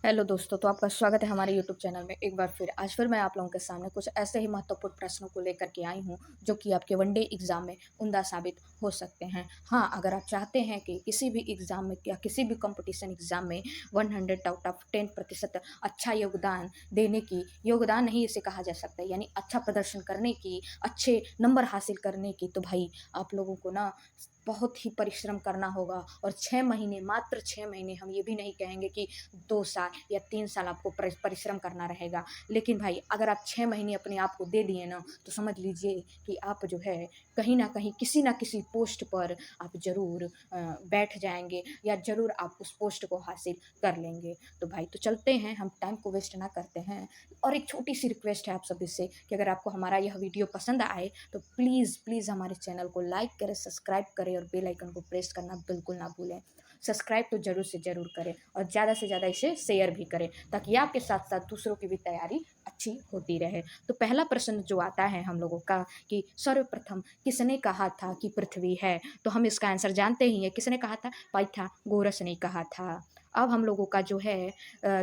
Hello दोस्तों, तो आपका स्वागत है हमारे यूट्यूब चैनल में एक बार फिर। आज फिर मैं आप लोगों के सामने कुछ ऐसे ही महत्वपूर्ण प्रश्नों को लेकर के आई हूँ जो कि आपके वनडे एग्जाम में उम्दा साबित हो सकते हैं। हाँ, अगर आप चाहते हैं कि किसी भी एग्जाम में या किसी भी कंपटीशन एग्जाम में 100 आउट ऑफ 10% अच्छा योगदान नहीं इसे कहा जा सकता, यानी अच्छा प्रदर्शन करने की, अच्छे नंबर हासिल करने की, तो भाई आप लोगों को ना बहुत ही परिश्रम करना होगा। और 6 महीने, मात्र 6 महीने, हम ये भी नहीं कहेंगे कि 2 साल या 3 साल आपको परिश्रम करना रहेगा। लेकिन भाई अगर आप 6 महीने अपने आप को दे दिए ना, तो समझ लीजिए कि आप जो है कहीं ना कहीं किसी ना किसी पोस्ट पर आप ज़रूर बैठ जाएंगे, या ज़रूर आप उस पोस्ट को हासिल कर लेंगे। तो भाई तो चलते हैं, हम टाइम को वेस्ट ना करते हैं। और एक छोटी सी रिक्वेस्ट है आप सभी से कि अगर आपको हमारा यह वीडियो पसंद आए तो प्लीज़ प्लीज़ हमारे चैनल को लाइक करें, सब्सक्राइब करें और बेल आइकन को प्रेस करना बिल्कुल ना भूलें। सब्सक्राइब तो ज़रूर से ज़रूर करें और ज़्यादा से ज़्यादा इसे शेयर भी करें, ताकि आपके साथ साथ दूसरों की भी तैयारी अच्छी होती रहे। तो पहला प्रश्न जो आता है हम लोगों का कि सर्वप्रथम किसने कहा था कि पृथ्वी है, तो हम इसका आंसर जानते ही हैं। किसने कहा था? पाइथागोरस ने कहा था। अब हम लोगों का जो है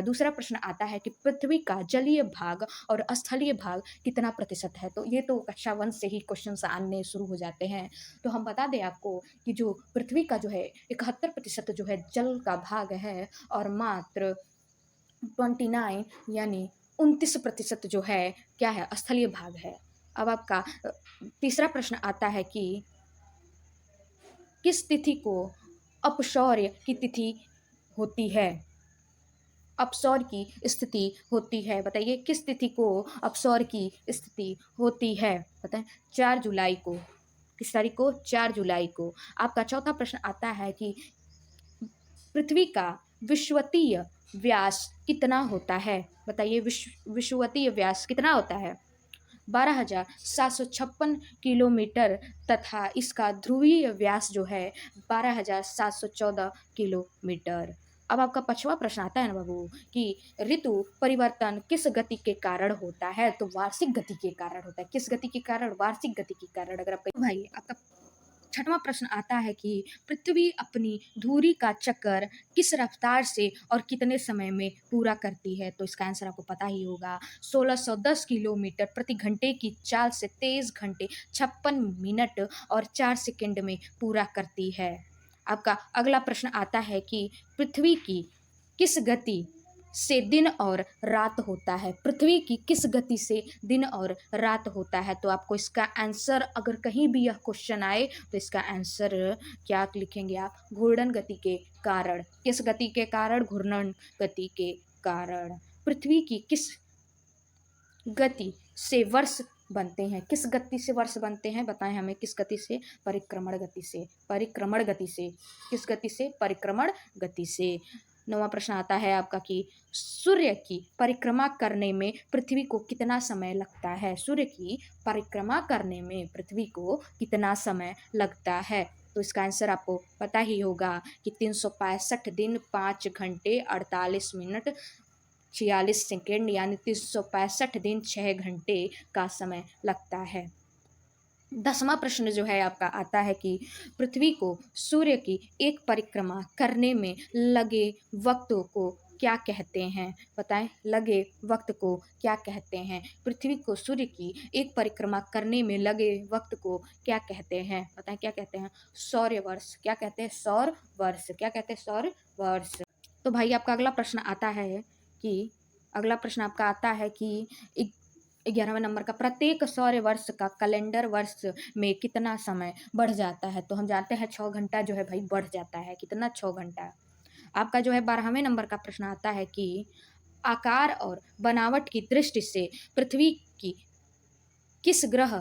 दूसरा प्रश्न आता है कि पृथ्वी का जलीय भाग और स्थलीय भाग कितना प्रतिशत है। तो ये तो कक्षा 1 से ही क्वेश्चन आने शुरू हो जाते हैं। तो हम बता दें आपको कि जो पृथ्वी का जो है 71% जो है जल का भाग है, और मात्र 29 यानी 29% जो है क्या है? स्थलीय भाग है। अब आपका तीसरा प्रश्न आता है कि किस तिथि को अपसौर्य की तिथि होती है? अपसौर की स्थिति होती है, बताइए किस तिथि को अपसौर की स्थिति होती है? बताएं। 4 जुलाई को। किस तारीख को? 4 जुलाई को। आपका चौथा प्रश्न आता है कि पृथ्वी का विषुवतीय व्यास कितना होता है? बताइए विषुवतीय व्यास कितना होता है? 12,756 किलोमीटर, तथा इसका ध्रुवीय व्यास जो है 12,714 किलोमीटर। अब आपका पांचवा प्रश्न आता है ना बाबू कि ऋतु परिवर्तन किस गति के कारण होता है? तो वार्षिक गति के कारण होता है। किस गति के कारण? वार्षिक गति के कारण। अगर आप भाई आपका छठवां प्रश्न आता है कि पृथ्वी अपनी धुरी का चक्कर किस रफ्तार से और कितने समय में पूरा करती है? तो इसका आंसर आपको पता ही होगा। 1610 किलोमीटर प्रति घंटे की चाल से 23 घंटे 56 मिनट और 4 सेकंड में पूरा करती है। आपका अगला प्रश्न आता है कि पृथ्वी की किस गति से दिन और रात होता है? पृथ्वी की किस गति से दिन और रात होता है? तो आपको इसका आंसर, अगर कहीं भी यह क्वेश्चन आए तो इसका आंसर क्या लिखेंगे आप? घूर्णन गति के कारण। किस गति के कारण? घूर्णन गति के कारण। पृथ्वी की किस गति से वर्ष बनते हैं? किस गति से वर्ष बनते हैं? बताएं हमें किस गति से? परिक्रमण गति से। परिक्रमण गति से। किस गति से? परिक्रमण गति से। नौवां प्रश्न आता है आपका कि सूर्य की परिक्रमा करने में पृथ्वी को कितना समय लगता है? सूर्य की परिक्रमा करने में पृथ्वी को कितना समय लगता है? तो इसका आंसर आपको पता ही होगा कि 365 दिन 5 घंटे 48 मिनट 46 सेकेंड, यानी 365 दिन 6 घंटे का समय लगता है। 10वां प्रश्न जो है आपका आता है कि पृथ्वी को सूर्य की एक परिक्रमा करने में लगे वक्त को क्या कहते हैं? बताएं, लगे वक्त को क्या कहते हैं? पृथ्वी को सूर्य की एक परिक्रमा करने में लगे वक्त को क्या कहते हैं? बताएं, क्या कहते हैं? सौर वर्ष। क्या कहते हैं? सौर वर्ष। क्या कहते हैं? सौर वर्ष। तो भाई आपका अगला प्रश्न आपका आता है कि 11वें नंबर का, प्रत्येक सौर वर्ष का कैलेंडर वर्ष में कितना समय बढ़ जाता है? तो हम जानते हैं 6 घंटा जो है भाई बढ़ जाता है। कितना? 6 घंटा। आपका जो है 12वें नंबर का प्रश्न आता है कि आकार और बनावट की दृष्टि से पृथ्वी की किस ग्रह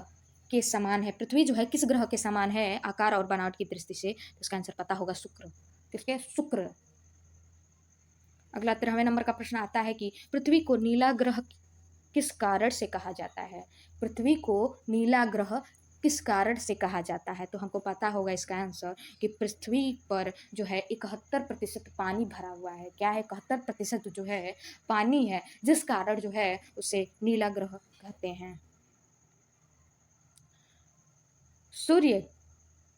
के समान है? पृथ्वी जो है किस ग्रह के समान है आकार और बनावट की दृष्टि से? तो इसका आंसर पता होगा, शुक्र। किसके? शुक्र। अगला 13वें नंबर का प्रश्न आता है कि पृथ्वी को नीला ग्रह किस कारण से कहा जाता है? पृथ्वी को नीला ग्रह किस कारण से कहा जाता है? तो हमको पता होगा इसका आंसर कि पृथ्वी पर जो है 71% पानी भरा हुआ है। क्या है? 71% जो है पानी है, जिस कारण जो है उसे नीला ग्रह कहते हैं। सूर्य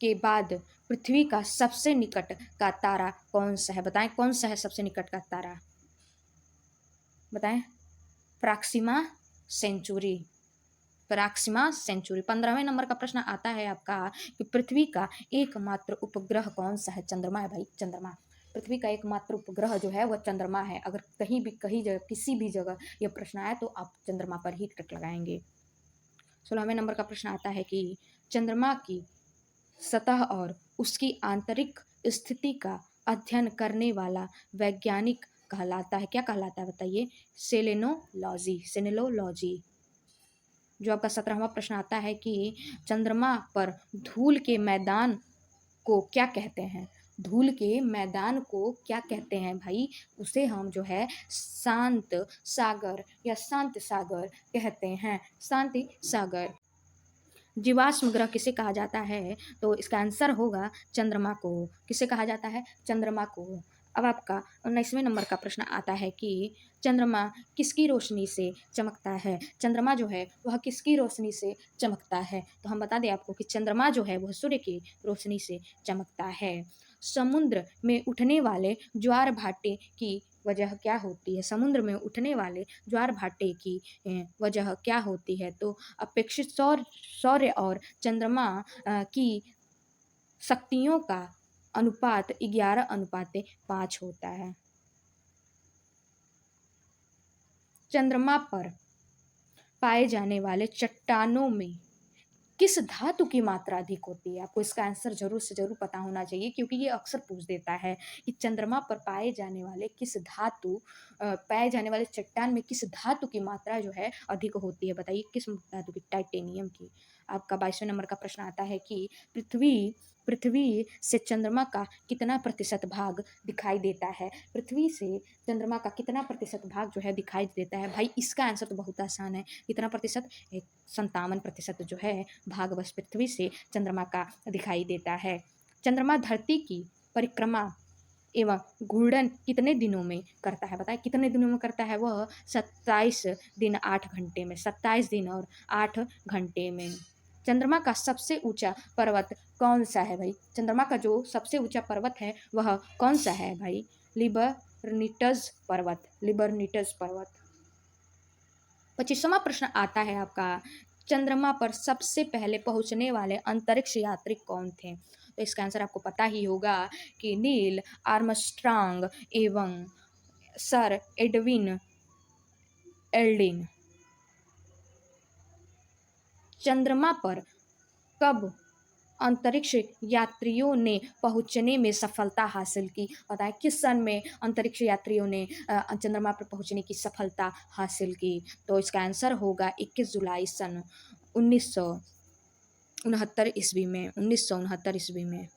के बाद पृथ्वी का सबसे निकट का तारा कौन सा है? बताएं, कौन सा है सबसे निकट का तारा? बताएं। Proxima Centauri. Proxima Centauri. 15वें नंबर का प्रश्न आता है आपका कि पृथ्वी का एकमात्र उपग्रह कौन सा है? चंद्रमा है भाई, चंद्रमा। पृथ्वी का एकमात्र उपग्रह जो है वह चंद्रमा है। अगर कहीं भी कहीं जगह किसी भी जगह यह प्रश्न आया तो आप चंद्रमा पर ही टिक लगाएंगे। 16वें नंबर का प्रश्न आता है कि चंद्रमा की सतह और उसकी आंतरिक स्थिति का अध्ययन करने वाला वैज्ञानिक कहलाता है, क्या कहलाता है बताइए? Selenology, selenology. जो आपका 17वां प्रश्न आता है कि चंद्रमा पर धूल के मैदान को क्या कहते हैं? धूल के मैदान को क्या कहते हैं भाई? उसे हम जो है शांत सागर या शांत सागर कहते हैं, शांति सागर। जीवाश्म ग्रह किसे कहा जाता है? तो इसका आंसर होगा चंद्रमा को। किसे कहा जाता है? चंद्रमा को। अब आपका 19वें नंबर का प्रश्न आता है कि चंद्रमा किसकी रोशनी से चमकता है? चंद्रमा जो है वह किसकी रोशनी से चमकता है? तो हम बता दें आपको कि चंद्रमा जो है वह सूर्य की रोशनी से चमकता है। समुद्र में उठने वाले ज्वार भाटे की वजह क्या होती है? समुद्र में उठने वाले ज्वार भाटे की वजह क्या होती है? तो अपेक्षित सौर्य और चंद्रमा की शक्तियों का अनुपात 11:5 होता है। चंद्रमा पर पाए जाने वाले चट्टानों में किस धातु की मात्रा अधिक होती है? आपको इसका आंसर जरूर से जरूर पता होना चाहिए क्योंकि ये अक्सर पूछ देता है कि चंद्रमा पर पाए जाने वाले किस धातु पाए जाने वाले चट्टान में किस धातु की मात्रा जो है अधिक होती है? बताइए किस धातु की? टाइटेनियम की। आपका 22वें नंबर का प्रश्न आता है कि पृथ्वी पृथ्वी से चंद्रमा का कितना प्रतिशत भाग दिखाई देता है? पृथ्वी से चंद्रमा का कितना प्रतिशत भाग जो है दिखाई देता है? भाई इसका आंसर तो बहुत आसान है। कितना प्रतिशत? 57% जो है भाग बस पृथ्वी से चंद्रमा का दिखाई देता है। चंद्रमा धरती की परिक्रमा एवं घूर्णन कितने दिनों में करता है? बताएं कितने दिनों में करता है? वह 27 दिन 8 घंटे में, 27 दिन और 8 घंटे में। चंद्रमा का सबसे ऊंचा पर्वत कौन सा है भाई? चंद्रमा का जो सबसे ऊंचा पर्वत है वह कौन सा है भाई? लिबर्निटज पर्वत, लिबर्निटज पर्वत। 25वां प्रश्न आता है आपका चंद्रमा पर सबसे पहले पहुंचने वाले अंतरिक्ष यात्री कौन थे? तो इसका आंसर आपको पता ही होगा कि नील आर्मस्ट्रांग एवं सर एडविन एल्डिन। चंद्रमा पर कब अंतरिक्ष यात्रियों ने पहुंचने में सफलता हासिल की? बताएं किस सन में अंतरिक्ष यात्रियों ने चंद्रमा पर पहुंचने की सफलता हासिल की? तो इसका आंसर होगा 21 जुलाई सन 1969 ईस्वी में, 1969 ईस्वी में।